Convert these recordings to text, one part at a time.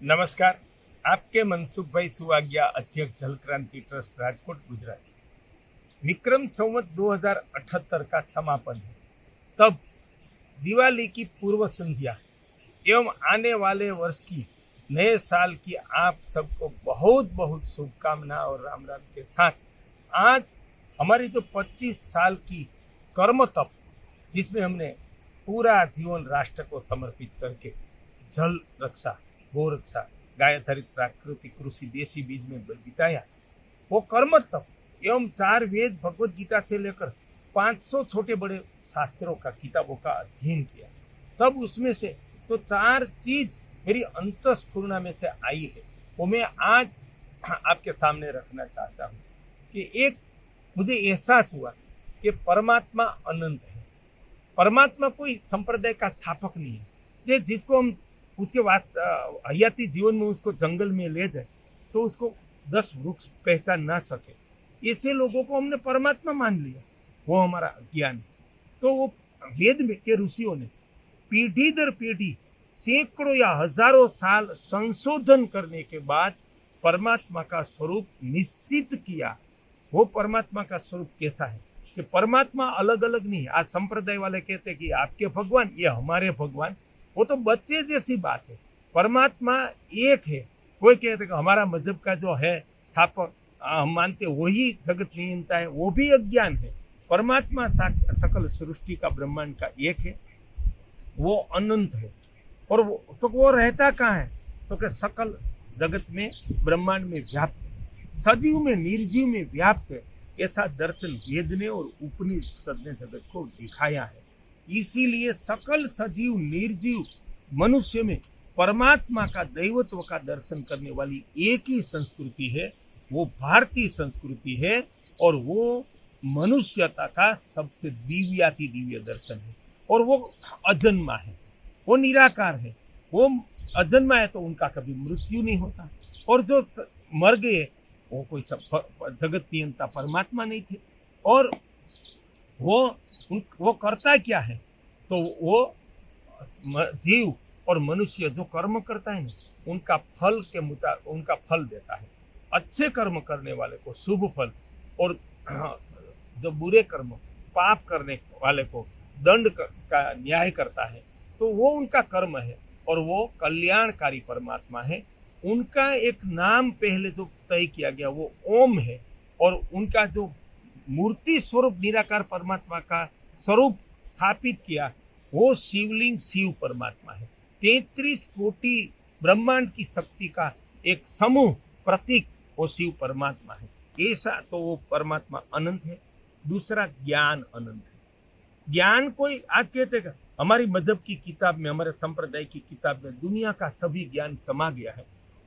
નમસ્કાર. आपके मनसुखભાઈ સુવાગ્યા अध्यक्ष जल क्रांति ट्रस्ट राजकोट गुजरात. विक्रम संवत 2078 का समापन है. तब दिवाली की पूर्व संध्या एवं आने वाले वर्ष की नए साल की आप सबको बहुत बहुत शुभकामनाएं और राम राम के साथ आज हमारी जो 25 साल की कर्म तप, जिसमें हमने पूरा जीवन राष्ट्र को समर्पित करके जल रक्षा, गौ रक्षा, गाय आधारित प्राकृतिक कृषि, देसी बीज में बिताया, वो कर्म तप एवं 4 वेद, भगवत गीता से लेकर 500 छोटे बड़े शास्त्रों का, किताबों का अध्ययन किया. तब उसमें से तो 4 चीज मेरी अंतस्फुरणा में से आई है, वो मैं आज आपके सामने रखना चाहता हूँ. कि एक मुझे एहसास हुआ कि परमात्मा अनंत है. परमात्मा कोई संप्रदाय का स्थापक नहीं है. ये जिसको हम उसके हयाती जीवन में उसको जंगल में ले जाए तो उसको 10 वृक्ष पहचान ना सके, ऐसे लोगों को हमने परमात्मा मान लिया. वो हमारा ज्ञान है. तो वो वेद में के ऋषियों ने पीढ़ी दर पीढ़ी सैकड़ों या हजारों साल संशोधन करने के बाद परमात्मा का स्वरूप निश्चित किया. वो परमात्मा का स्वरूप कैसा है कि परमात्मा अलग अलग नहीं. आज संप्रदाय वाले कहते हैं कि आपके भगवान, ये हमारे भगवान. वो तो बच्चे जैसी बात है. परमात्मा एक है. कोई कहते कि हमारा मजहब का जो है स्थापक हम मानते वही जगत नियंता है, वो भी अज्ञान है. परमात्मा सकल सृष्टि का, ब्रह्मांड का एक है. वो अनंत है. और वो रहता कहाँ है? तो कि सकल जगत में, ब्रह्मांड में व्याप्त है, सजीव में निर्जीव में व्याप्त है. ऐसा दर्शन वेद ने और उपनिषद ने जगत को दिखाया है. इसीलिए सकल सजीव निर्जीव मनुष्य में परमात्मा का दैवत्व का दर्शन करने वाली एक ही संस्कृति है, वो भारतीय संस्कृति है. और वो मनुष्यता का सबसे दिव्याति दिव्य दर्शन है. और वो अजन्मा है, वो निराकार है. वो अजन्मा है तो उनका कभी मृत्यु नहीं होता. और जो मर गए वो कोई जगत नियंता परमात्मा नहीं थे. और वो करता क्या है? तो वो जीव और मनुष्य जो कर्म करता है ना, उनका फल के मुताबिक उनका फल देता है. अच्छे कर्म करने वाले को शुभ फल, और जो बुरे कर्म, पाप करने वाले को दंड का न्याय करता है. तो वो उनका कर्म है और वो कल्याणकारी परमात्मा है. उनका एक नाम पहले जो तय किया गया वो ओम है. और उनका जो मूर्ति स्वरूप निराकार परमात्मा का स्वरूप स्थापित किया वो शिवलिंग शिव परमात्मा है. 33 कोटि ब्रह्मांड की शक्ति का एक समूह प्रतीक वो शिव परमात्मा है. ऐसा तो वो परमात्मा अनंत है. दूसरा, ज्ञान अनंत है. ज्ञान कोई आज कहते हैं हमारी मजहब की किताब में, हमारे संप्रदाय की किताब में दुनिया का सभी ज्ञान समा गया है.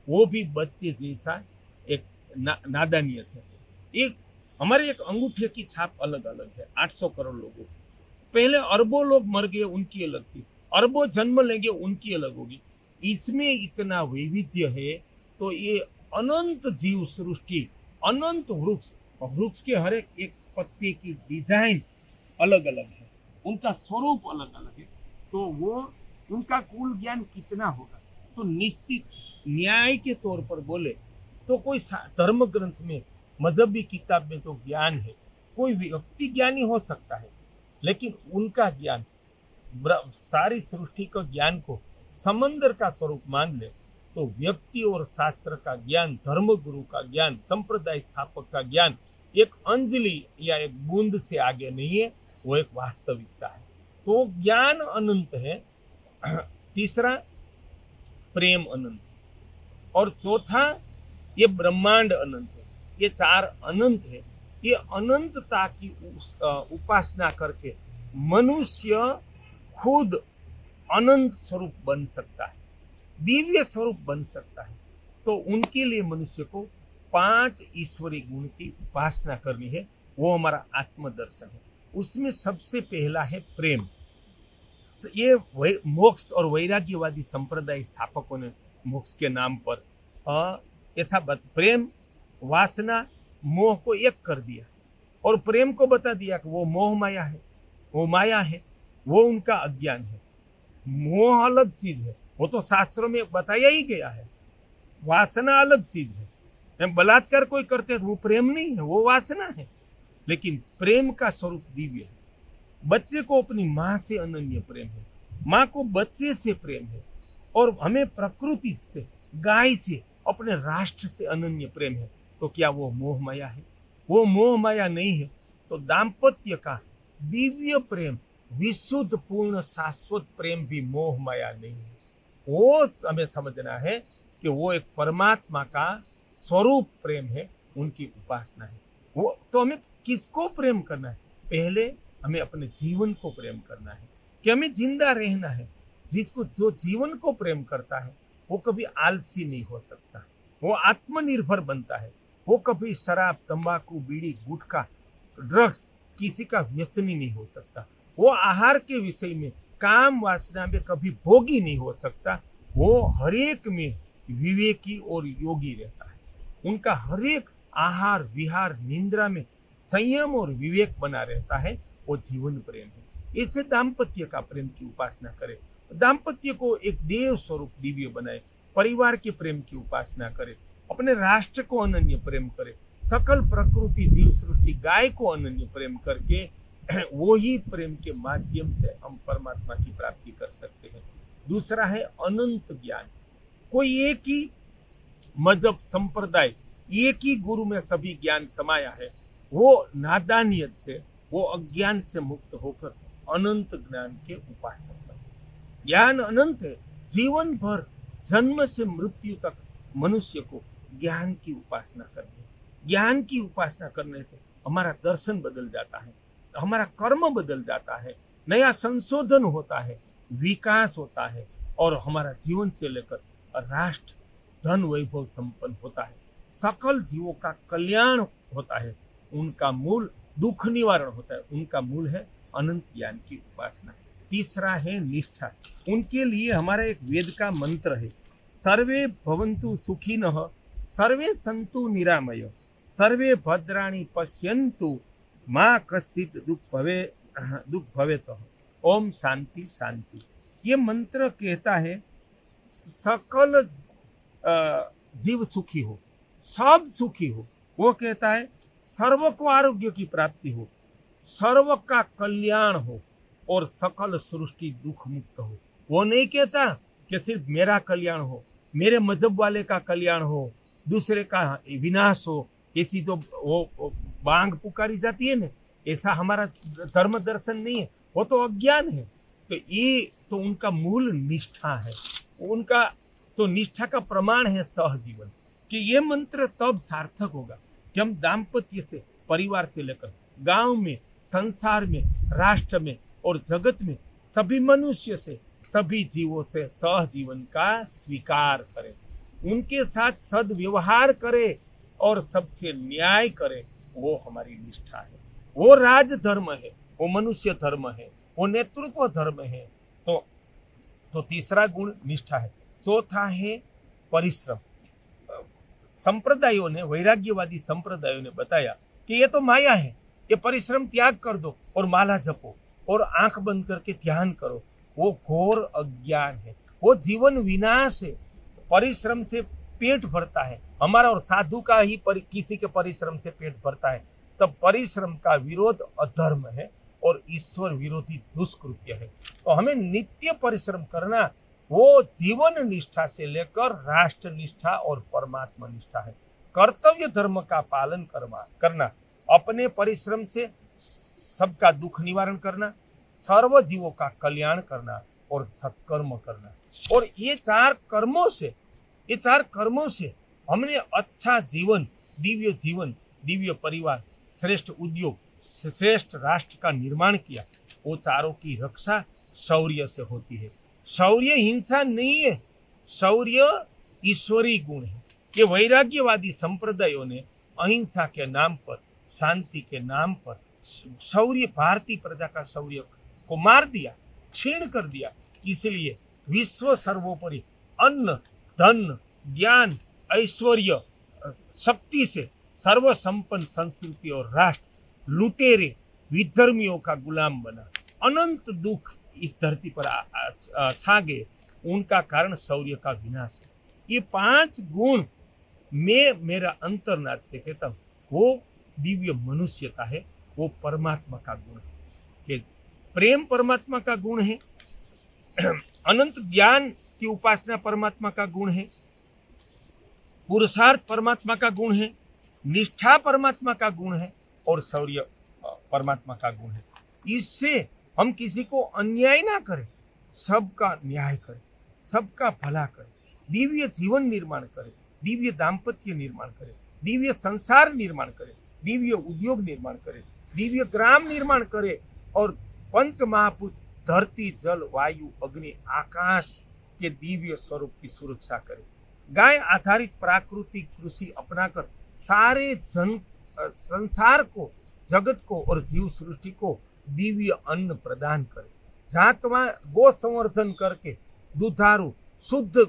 वो भी बच्चे जैसा एक नादानियत है. एक हमारे एक अंगूठे की छाप अलग अलग है. 800 करोड़ लोगों की. पहले अरबों लोग मर गए, उनकी अलग थी. अरबों जन्म लेंगे, उनकी अलग होगी. इसमें इतना वैविध्य है. तो ये अनंत जीव सृष्टि, अनंत वृक्ष, और वृक्ष के हर एक पत्ते की डिजाइन अलग अलग है, उनका स्वरूप अलग अलग है. तो वो उनका कुल ज्ञान कितना होगा? तो निश्चित न्याय के तौर पर बोले तो कोई धर्म ग्रंथ में, मजहबी किताब में जो ज्ञान है, कोई व्यक्ति ज्ञानी हो सकता है, लेकिन उनका ज्ञान सारी सृष्टि का ज्ञान को समंदर का स्वरूप मान ले तो व्यक्ति और शास्त्र का ज्ञान, धर्मगुरु का ज्ञान, संप्रदाय स्थापक का ज्ञान एक अंजलि या एक बूंद से आगे नहीं है. वो एक वास्तविकता है. तो ज्ञान अनंत है. तीसरा, प्रेम अनंत. और चौथा, ये ब्रह्मांड अनंत है. ये 4 अनंत है. ये अनंतता की उपासना करके मनुष्य खुद अनंत स्वरूप बन सकता है, दिव्य स्वरूप बन सकता है. तो उनके लिए मनुष्य को 5 ईश्वरीय गुण की उपासना करनी है. वो हमारा आत्मदर्शन है. उसमें सबसे पहला है प्रेम. ये मोक्ष और वैराग्यवादी संप्रदाय स्थापकों ने मोक्ष के नाम पर ऐसा प्रेम, वासना, मोह को एक कर दिया. और प्रेम को बता दिया कि वो मोह माया है, वो माया है, वो उनका अज्ञान है. मोह अलग चीज है, वो तो शास्त्रों में बताया ही गया है. वासना अलग चीज है। बलात्कार कोई करते हैं तो वो प्रेम नहीं है, वो वासना है। लेकिन प्रेम का स्वरूप दिव्य है। बच्चे को अपनी माँ से अनन्य प्रेम है, माँ को बच्चे से प्रेम है, और हमें प्रकृति से, गाय से, अपने राष्ट्र से अनन्य प्रेम है। तो क्या वो मोह माया है? वो मोह माया नहीं है। तो दाम्पत्य का दिव्य प्रेम, विशुद्ध पूर्ण शाश्वत प्रेम भी मोह माया नहीं है। वो हमें समझना है कि वो एक परमात्मा का स्वरूप प्रेम है, उनकी उपासना है। वो तो हमें किसको प्रेम करना है? पहले हमें अपने जीवन को प्रेम करना है कि हमें जिंदा रहना है। जिसको जो जीवन को प्रेम करता है वो कभी आलसी नहीं हो सकता, वो आत्मनिर्भर बनता है। वो कभी शराब, तंबाकू, बीड़ी, गुटखा, ड्रग्स किसी का व्यसनी नहीं हो सकता। वो आहार के विषय में, काम वासना में कभी भोगी नहीं हो सकता। वो हरेक में विवेकी और योगी रहता है। उनका हरेक आहार विहार निंद्रा में संयम और विवेक बना रहता है। वो जीवन प्रेम है। इसे दाम्पत्य का प्रेम की उपासना करे। दाम्पत्य को एक देव स्वरूप दिव्य बनाए। परिवार के प्रेम की उपासना करे। अपने राष्ट्र को अनन्य प्रेम करे। सकल प्रकृति, जीव सृष्टि, गाय को अनन्य प्रेम करके वो ही प्रेम के माध्यम से हम परमात्मा की प्राप्ति कर सकते हैं। दूसरा है अनंत ज्ञान। कोई एक ही मजहब, संप्रदाय, एक ही गुरु में सभी ज्ञान समाया है, वो नादानियत से, वो अज्ञान से मुक्त होकर अनंत ज्ञान के उपासक बने। ज्ञान अनंत है। जीवन भर जन्म से मृत्यु तक मनुष्य को ज्ञान की उपासना करनी है। ज्ञान की उपासना करने से हमारा दर्शन बदल जाता है, हमारा कर्म बदल जाता है, नया संशोधन होता है, विकास होता है, और हमारा जीवन से लेकर राष्ट्र धन वैभव संपन्न होता है। सकल जीवों का कल्याण होता है। उनका मूल दुख निवारण होता है। उनका मूल है अनंत ज्ञान की उपासना। तीसरा है निष्ठा। उनके लिए हमारा एक वेद का मंत्र है, सर्वे भवन्तु सुखिनः, सर्वे सन्तु निरामय, सर्वे भद्राणि पश्यन्तु, माँ कश्चित् दुख भवेत्। ओम शांति शांति। ये मंत्र कहता है सकल जीव सुखी हो, सब सुखी हो। वो कहता है सर्व को आरोग्य की प्राप्ति हो, सर्व का कल्याण हो, और सकल सृष्टि दुख मुक्त हो। वो नहीं कहता कि सिर्फ मेरा कल्याण हो, मेरे मजहब वाले का कल्याण हो, दूसरे का विनाश हो। ऐसी तो वो बांग पुकारी जाती है ना, ऐसा हमारा धर्म दर्शन नहीं है, वो तो अज्ञान है। तो ये तो उनका मूल निष्ठा है। उनका तो निष्ठा का प्रमाण है सहजीवन, कि ये मंत्र तब सार्थक होगा कि हम दाम्पत्य से, परिवार से लेकर गांव में, संसार में, राष्ट्र में और जगत में सभी मनुष्य से, सभी जीवों से सहजीवन का स्वीकार करें, उनके साथ सद्व्यवहार करें और सबसे न्याय करें। वो हमारी निष्ठा है। वो राज धर्म है, वो मनुष्य धर्म है, वो नेतृत्व धर्म है। तो तीसरा गुण निष्ठा है। चौथा है परिश्रम। संप्रदायों ने, वैराग्यवादी संप्रदायों ने बताया कि ये तो माया है, ये परिश्रम त्याग कर दो और माला जपो और आंख बंद करके ध्यान करो। वो घोर अज्ञान है, वो जीवन विनाश है। परिश्रम से पेट भरता है हमारा, और साधु का ही किसी के परिश्रम से पेट भरता है। तब परिश्रम का विरोध अधर्म है और ईश्वर विरोधी दुष्कृत्य है। तो हमें नित्य परिश्रम करना, वो जीवन निष्ठा से लेकर राष्ट्र निष्ठा और परमात्मा निष्ठा है। कर्तव्य धर्म का पालन करना, अपने परिश्रम से सबका दुख निवारण करना, सर्व जीवों का कल्याण करना और सत्कर्म करना। और ये चार कर्मों से हमने अच्छा जीवन, दिव्य परिवार, श्रेष्ठ उद्योग, श्रेष्ठ राष्ट्र का निर्माण किया। वो चारों की रक्षा शौर्य से होती है। शौर्य हिंसा नहीं है, शौर्य ईश्वरी गुण है। ये वैराग्यवादी संप्रदायों ने अहिंसा के नाम पर, शांति के नाम पर शौर्य, भारतीय प्रजा का शौर्य को मार दिया, क्षीण कर दिया। इसलिए विश्व सर्वोपरि अन्न, धन, ज्ञान, ऐश्वर्य, शक्ति से सर्व संपन्न संस्कृति और राष्ट्र लुटेरे, विधर्मियों का गुलाम बना। अनंत दुख इस धरती पर छा गए। उनका कारण शौर्य का विनाश है। ये 5 गुण मैं मेरा अंतर्नाद से कहता हूँ, वो दिव्य मनुष्यता है, वो परमात्मा का गुण है। कि प्रेम परमात्मा का गुण है, अनंत ज्ञान की उपासना परमात्मा का गुण है, पुरुषार्थ परमात्मा का गुण है, निष्ठा परमात्मा का गुण है और शौर्य परमात्मा का गुण है। इससे हम किसी को अन्याय ना करें, सबका न्याय करें, सबका भला करें, दिव्य जीवन निर्माण करें, दिव्य दाम्पत्य निर्माण करें, दिव्य संसार निर्माण करें, दिव्य उद्योग निर्माण करें, दिव्य ग्राम निर्माण करें और पंच महाभूत धरती जल वायु अग्नि आकाश के दिव्य स्वरूप की सुरक्षा करें। गाय आधारित प्राकृतिक कृषि अपनाकर सारे जन संसार को, जगत को और जीव सृष्टि को दिव्य अन्न प्रदान करें। जातवा गो संवर्धन करके दुधारू शुद्ध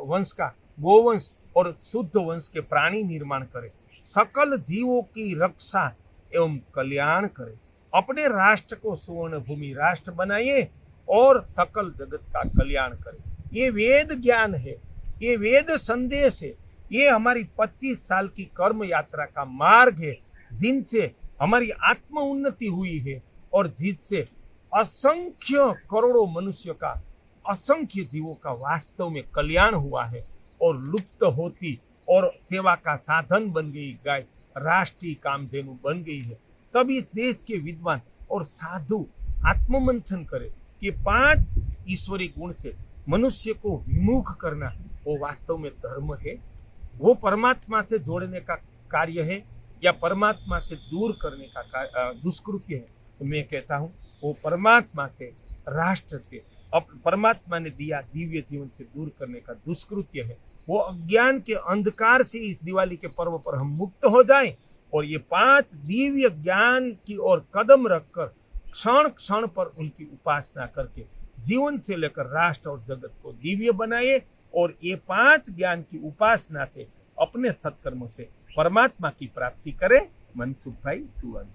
वंश का गोवंश और शुद्ध वंश के प्राणी निर्माण करें। सकल जीवों की रक्षा एवं कल्याण करें। अपने राष्ट्र को सुवर्ण भूमि राष्ट्र बनाइए और सकल जगत का कल्याण करें। ये वेद ज्ञान है, ये वेद संदेश है, ये हमारी 25 साल की कर्म यात्रा का मार्ग है, जिनसे हमारी आत्म उन्नति हुई है और जिससे असंख्य करोड़ों मनुष्यों का, असंख्य जीवों का वास्तव में कल्याण हुआ है और लुप्त होती और सेवा का साधन बन गई गाय राष्ट्रीय कामधेनु बन गई है। तब इस देश के विद्वान और साधु आत्ममंथन करें कि 5 ईश्वरीय गुण से मनुष्य को विमुख करना वो वास्तव में धर्म है, वो परमात्मा से जोड़ने का कार्य है या परमात्मा से दूर करने का दुष्कृत्य है। तो मैं कहता हूँ वो परमात्मा से, राष्ट्र से, परमात्मा ने दिया दिव्य जीवन से दूर करने का दुष्कृत्य है। वो अज्ञान के अंधकार से इस दिवाली के पर्व पर हम मुक्त हो जाएं और ये 5 दिव्य ज्ञान की ओर कदम रखकर क्षण क्षण पर उनकी उपासना करके जीवन से लेकर राष्ट्र और जगत को दिव्य बनाए और ये 5 ज्ञान की उपासना से अपने सत्कर्मों से परमात्मा की प्राप्ति करें। मनसुख भाई सुवर्ण।